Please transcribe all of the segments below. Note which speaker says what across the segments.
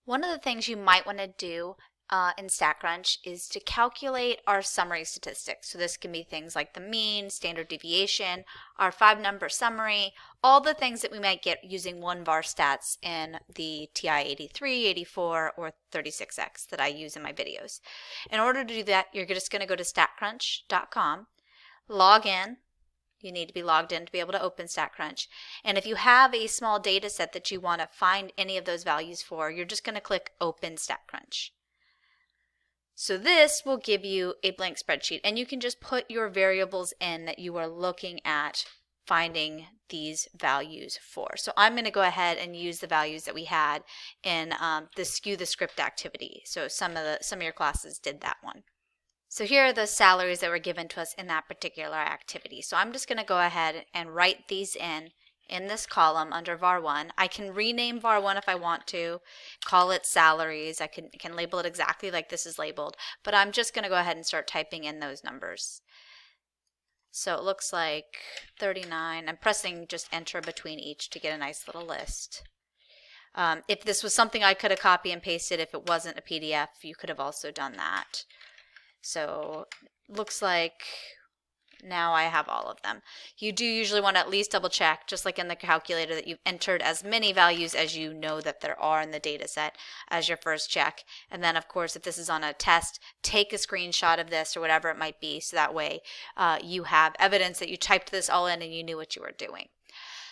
Speaker 1: One of the things you might want to do in StatCrunch is to calculate our summary statistics. So this can be things like the mean, standard deviation, our 5-number summary, all the things that we might get using one var stats in the TI 83, 84, or 36X that I use in my videos. In order to do that, you're just going to go to statcrunch.com, log in. You need to be logged in to be able to open StatCrunch. And if you have a small data set that you want to find any of those values for, you're just going to click Open StatCrunch. So this will give you a blank spreadsheet, and you can just put your variables in that you are looking at finding these values for. So I'm going to go ahead and use the values that we had in the Skew the Script activity. So some of your classes did that one. So here are the salaries that were given to us in that particular activity. So I'm just going to go ahead and write these in this column under var1. I can rename var1 if I want to, call it salaries. I can label it exactly like this is labeled, but I'm just going to go ahead and start typing in those numbers. So it looks like 39. I'm pressing just enter between each to get a nice little list. If this was something I could have copy and pasted, if it wasn't a PDF, you could have also done that. So looks like now I have all of them. You do usually want to at least double check, just like in the calculator, that you've entered as many values as you know that there are in the data set as your first check. And then of course, if this is on a test, take a screenshot of this or whatever it might be, so that way you have evidence that you typed this all in and you knew what you were doing.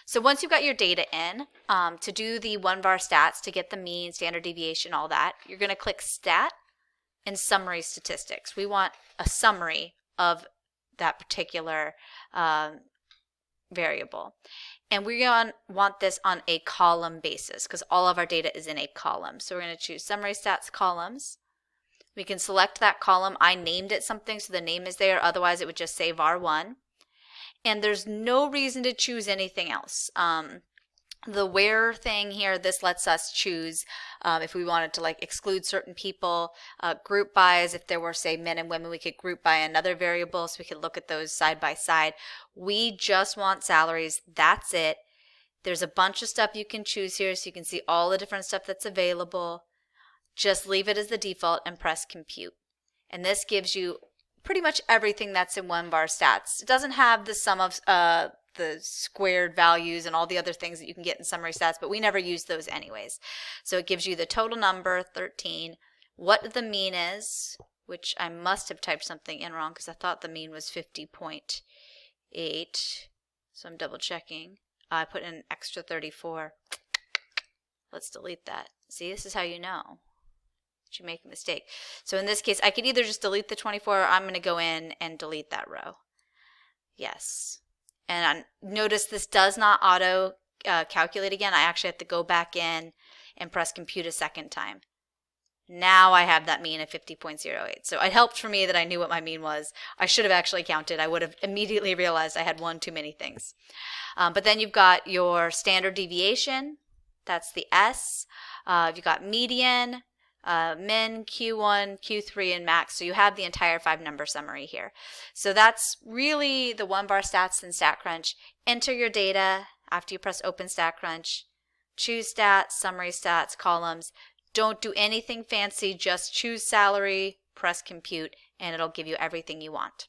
Speaker 1: So once you've got your data in, to do the one var stats, to get the mean, standard deviation, all that, you're going to click Stat and Summary Statistics. We want a summary of that particular variable. And we're going to want this on a column basis because all of our data is in a column. So we're going to choose Summary Stats Columns. We can select that column. I named it something, so the name is there. Otherwise, it would just say var1. And there's no reason to choose anything else. The where thing here, this lets us choose if we wanted to like exclude certain people, group bys. If there were, say, men and women, we could group by another variable, so we could look at those side by side. We just want salaries. That's it. There's a bunch of stuff you can choose here, so you can see all the different stuff that's available. Just leave it as the default and press compute. And this gives you pretty much everything that's in one var stats. It doesn't have the sum of the squared values and all the other things that you can get in summary stats, but we never use those anyways. So it gives you the total number, 13, what the mean is, which I must have typed something in wrong because I thought the mean was 50.8. So I'm double checking. I put in an extra 34. Let's delete that. See, this is how you know that you make a mistake. So in this case, I could either just delete the 24 or I'm going to go in and delete that row. Yes. And notice this does not auto calculate again. I actually have to go back in and press compute a second time. Now I have that mean of 50.08. So it helped for me that I knew what my mean was. I should have actually counted. I would have immediately realized I had one too many things. But then you've got your standard deviation. That's the S. You've got median, min, Q1, Q3, and max. So you have the entire 5-number summary here. So that's really the one var stats in StatCrunch. Enter your data after you press open StatCrunch. Choose stats, summary stats, columns. Don't do anything fancy, just choose salary, press compute, and it'll give you everything you want.